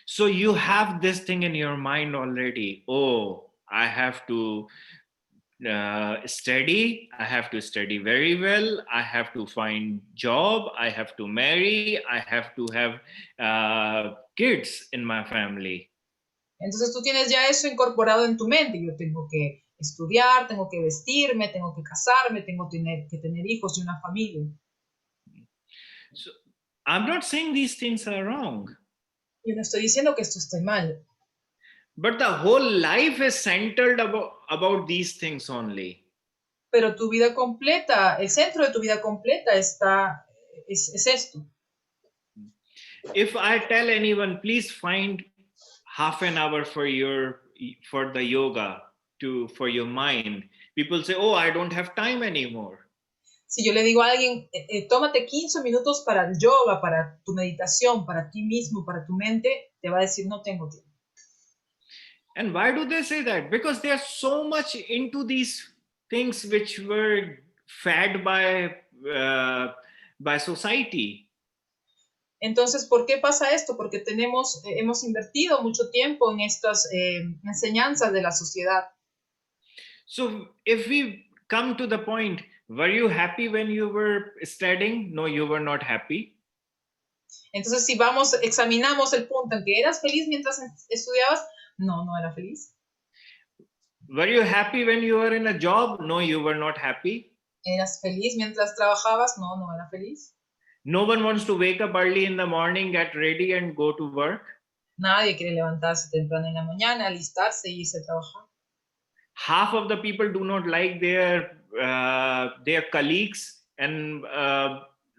So you have this thing in your mind already. Oh, I have to study. I have to study very well. I have to find job. I have to marry. I have to have kids in my family. Entonces tú tienes ya eso incorporado en tu mente. Yo tengo que estudiar, tengo que vestirme, tengo que casarme, tengo que tener hijos y una familia. So I'm not saying these things are wrong. Yo no estoy diciendo que esto esté mal. But the whole life is centered about these things only. Pero tu vida completa, el centro de tu vida completa es esto. If I tell anyone, please find half an hour for the yoga for your mind, people say, oh, I don't have time anymore. Si yo le digo a alguien, tómate 15 minutos para el yoga, para tu meditación, para ti mismo, para tu mente, te va a decir, no tengo tiempo. And why do they say that? Because they are so much into these things which were fed by society. Entonces, ¿por qué pasa esto? Porque hemos invertido mucho tiempo en estas enseñanzas de la sociedad. So if we come to the point, were you happy when you were studying? No, you were not happy. Entonces, si examinamos el punto en que eras feliz mientras estudiabas, no era feliz. Were you happy when you were in a job? No, you were not happy. ¿Eras feliz mientras trabajabas? No era feliz. No one wants to wake up early in the morning, get ready and go to work. Nadie quiere levantarse temprano en la mañana, alistarse y irse a trabajar. Half of the people do not like their colleagues, and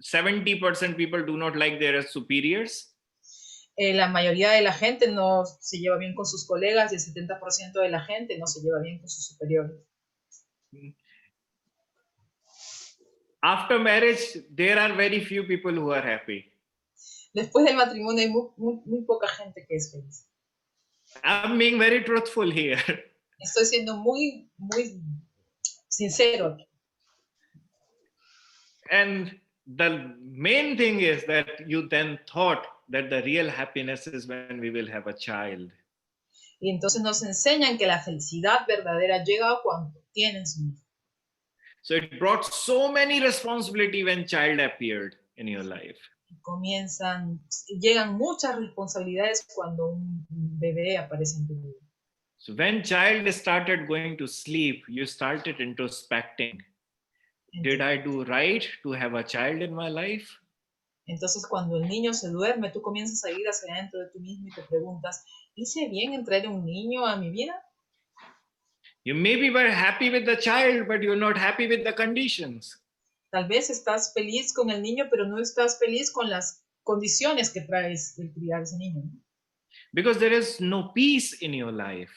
70% people do not like their superiors. La mayoría de la gente no se lleva bien con sus colegas y el 70% de la gente no se lleva bien con sus superiores. After marriage, there are very few people who are happy. Después del matrimonio hay muy poca gente que es feliz. I'm being very truthful here. Estoy siendo muy sincero. And the main thing is that you then thought that the real happiness is when we will have a child. Y entonces nos enseñan que la felicidad verdadera llega cuando tienes un hijo. So it brought so many responsibility when child appeared in your life. Llegan muchas responsabilidades cuando un bebé aparece en tu vida. So when child started going to sleep, you started introspecting. Did I do right to have a child in my life? Entonces cuando el niño se duerme, tú comienzas a ir hacia adentro de ti mismo y te preguntas, ¿hice bien en traer un niño a mi vida? You maybe were happy with the child, but you're not happy with the conditions. Tal vez estás feliz con el niño, pero no estás feliz con las condiciones que traes el criar ese niño. Because there is no peace in your life.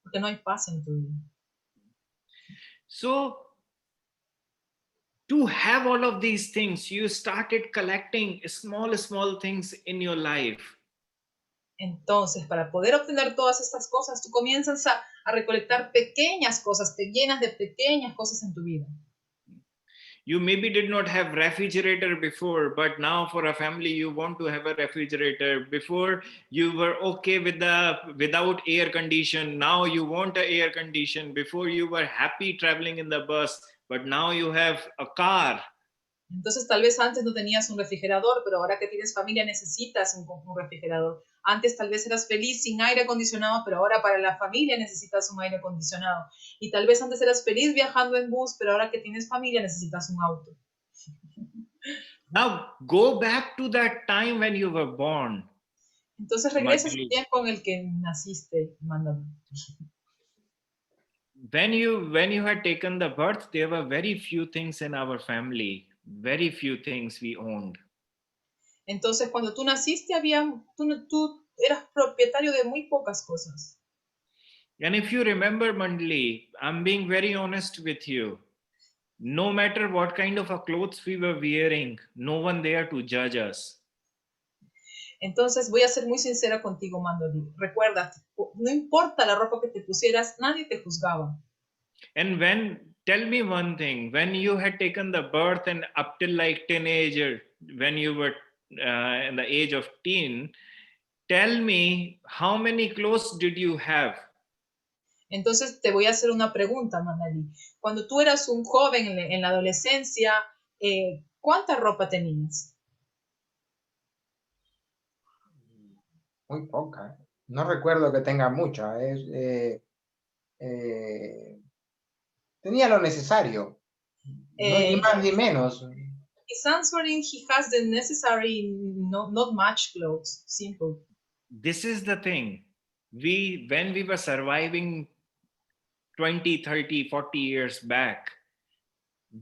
Porque no hay paz en tu vida. So, to have all of these things, you started collecting small things in your life. Entonces, para poder obtener todas estas cosas, tú comienzas a recolectar pequeñas cosas, te llenas de pequeñas cosas en tu vida. You maybe did not have refrigerator before, but now for a family, you want to have a refrigerator. Before, you were okay without air condition. Now you want an air condition. Before, you were happy traveling in the bus, but now you have a car. Entonces, tal vez antes no tenías un refrigerador, pero ahora que tienes familia necesitas un refrigerador. Antes tal vez eras feliz sin aire acondicionado, pero ahora para la familia necesitas un aire acondicionado. Y tal vez antes eras feliz viajando en bus, pero ahora que tienes familia necesitas un auto. Now, go back to that time when you were born. Entonces regresa ese tiempo en el que naciste, Mandalú. When you had taken the birth, there were very few things in our family. Very few things we owned. Entonces, cuando tú naciste, tú eras propietario de muy pocas cosas. And if you remember, Mandali, I'm being very honest with you. No matter what kind of a clothes we were wearing, no one there to judge us. Entonces, voy a ser muy sincera contigo, Mandali. Recuerda, no importa la ropa que te pusieras, nadie te juzgaba. And when tell me one thing. When you had taken the birth and up till like teenager, when you were in the age of teen, tell me how many clothes did you have? Entonces te voy a hacer una pregunta, Manali. Cuando tú eras un joven en la adolescencia, ¿cuánta ropa tenías? Muy poca. No recuerdo que tenga mucha. Tenía lo necesario. No, ni más ni menos. He's answering, he has the necessary, not much clothes, simple. This is the thing. When we were surviving 20, 30, 40 years back,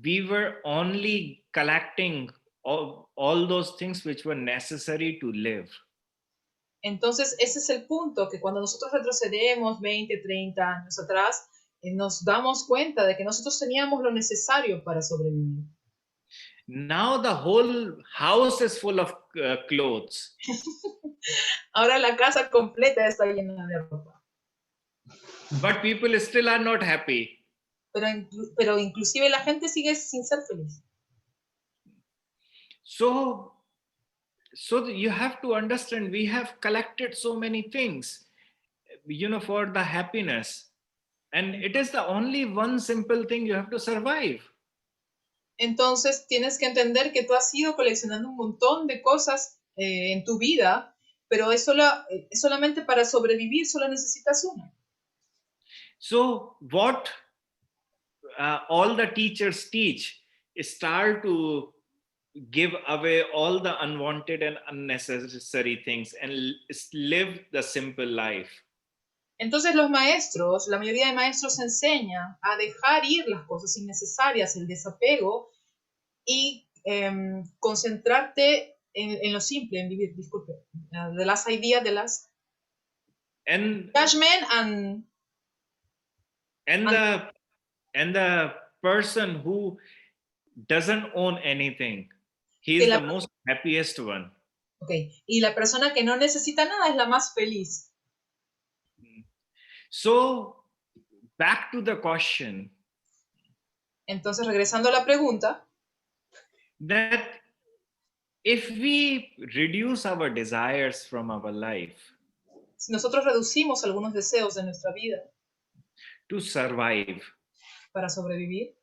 we were only collecting all those things which were necessary to live. Entonces, ese es el punto, que cuando nosotros retrocedemos 20, 30 años atrás, nos damos cuenta de que nosotros teníamos lo necesario para sobrevivir. Now the whole house is full of clothes. Ahora la casa completa está llena de ropa. But people still are not happy. Pero inclusive la gente sigue sin ser feliz. So you have to understand, we have collected so many things, for the happiness. And it is the only one simple thing you have to survive. Entonces tienes que entender que tú has ido coleccionando un montón de cosas en tu vida, pero es solamente para sobrevivir, solo necesitas una. So what all the teachers teach is start to give away all the unwanted and unnecessary things and live the simple life. Entonces la mayoría de maestros enseñan a dejar ir las cosas innecesarias, el desapego, y concentrarte en lo simple, en vivir, disculpe, de las ideas, de las judgment and the person who doesn't own anything, he is the most happiest one. Okay. Y la persona que no necesita nada es la más feliz. So, back to the question. Entonces, regresando a la pregunta. That if we reduce our desires from our life, si nosotros reducimos algunos deseos de nuestra vida to survive para sobrevivir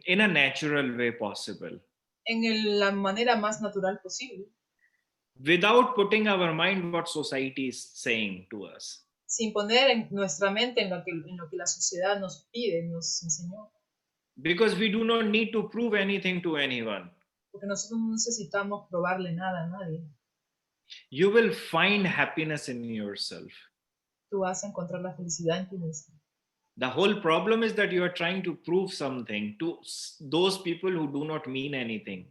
in a natural way possible, en la manera más natural posible, without putting our mind what society is saying to us, sin poner en nuestra mente en lo que la sociedad nos pide, nos enseñó. Because we do not need to prove anything to anyone. Porque nosotros no necesitamos probarle nada a nadie. You will find happiness in yourself. Tú vas a encontrar la felicidad en ti mismo. The whole problem is that you are trying to prove something to those people who do not mean anything.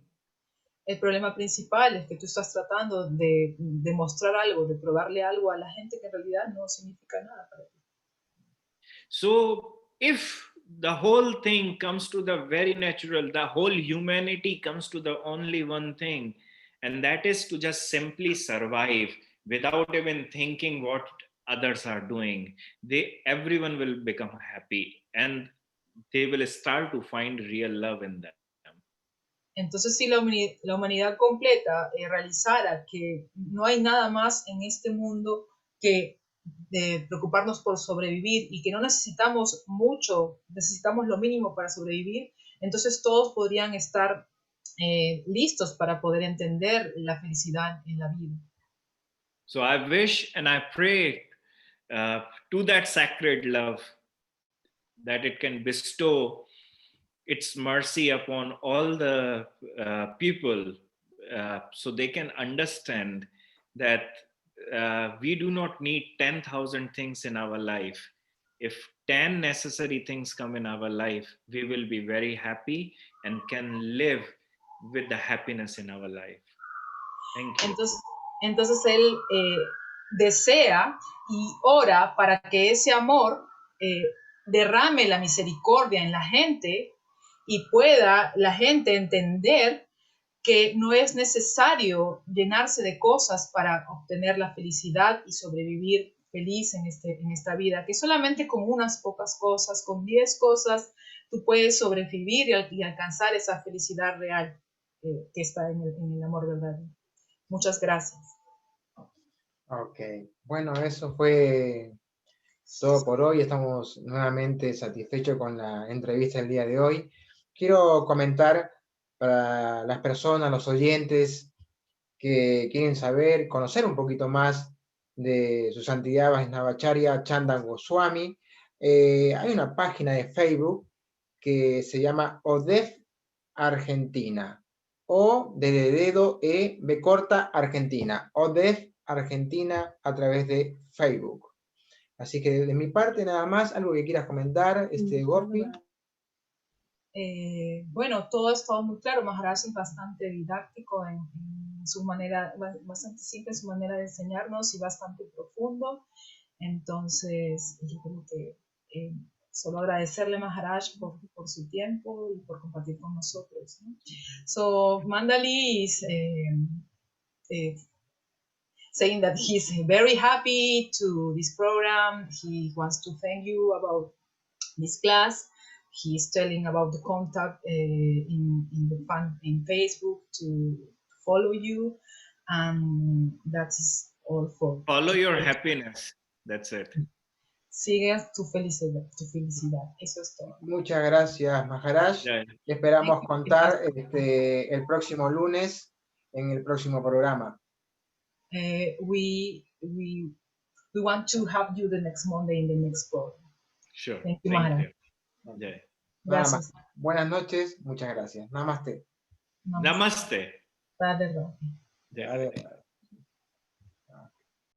El problema principal es que tú estás tratando de demostrar algo, de probarle algo a la gente que en realidad no significa nada para ti. So, if the whole thing comes to the very natural, the whole humanity comes to the only one thing, and that is to just simply survive without even thinking what others are doing, everyone will become happy and they will start to find real love in them. Entonces, si la humanidad completa realizara que no hay nada más en este mundo que preocuparnos por sobrevivir y que no necesitamos mucho, necesitamos lo mínimo para sobrevivir, entonces todos podrían estar listos para poder entender la felicidad en la vida. So I wish and I pray to that sacred love that it can bestow its mercy upon all the people so they can understand that we do not need 10,000 things in our life. If 10 necessary things come in our life, we will be very happy and can live with the happiness in our life. Thank you. Entonces él desea y ora para que ese amor derrame la misericordia en la gente y pueda la gente entender que no es necesario llenarse de cosas para obtener la felicidad y sobrevivir feliz en esta vida, que solamente con unas pocas cosas, con 10 cosas, tú puedes sobrevivir y alcanzar esa felicidad real que está en el amor verdadero. Muchas gracias. Ok, bueno, eso fue todo por hoy. Estamos nuevamente satisfechos con la entrevista del día de hoy. Quiero comentar para las personas, los oyentes que quieren saber, conocer un poquito más de su santidad Vaisnavacharya Chandan Goswami. Hay una página de Facebook que se llama ODEF Argentina. O de dedo B corta Argentina. ODEF Argentina a través de Facebook. Así que de mi parte nada más, algo que quieras comentar, Gorpi. Bueno, todo ha estado muy claro. Maharaj es bastante didáctico en su manera, bastante simple en su manera de enseñarnos y bastante profundo. Entonces, yo creo que solo agradecerle a Maharaj por su tiempo y por compartir con nosotros, ¿no? So, Mandali is saying that he's very happy to this program. He wants to thank you about this class. He's telling about the contact in Facebook to follow you, and that's all for. Follow your happiness. That's it. Sigue tu felicidad, eso es todo. Muchas gracias, Maharaj. Yeah. Esperamos contar el próximo lunes en el próximo programa. We want to have you the next Monday in the next program. Sure. Thank you, Maharaj. Yeah. Nada más. Buenas noches, muchas gracias. Namaste. Namaste. Radhe Radhe. Yeah. Radhe Radhe.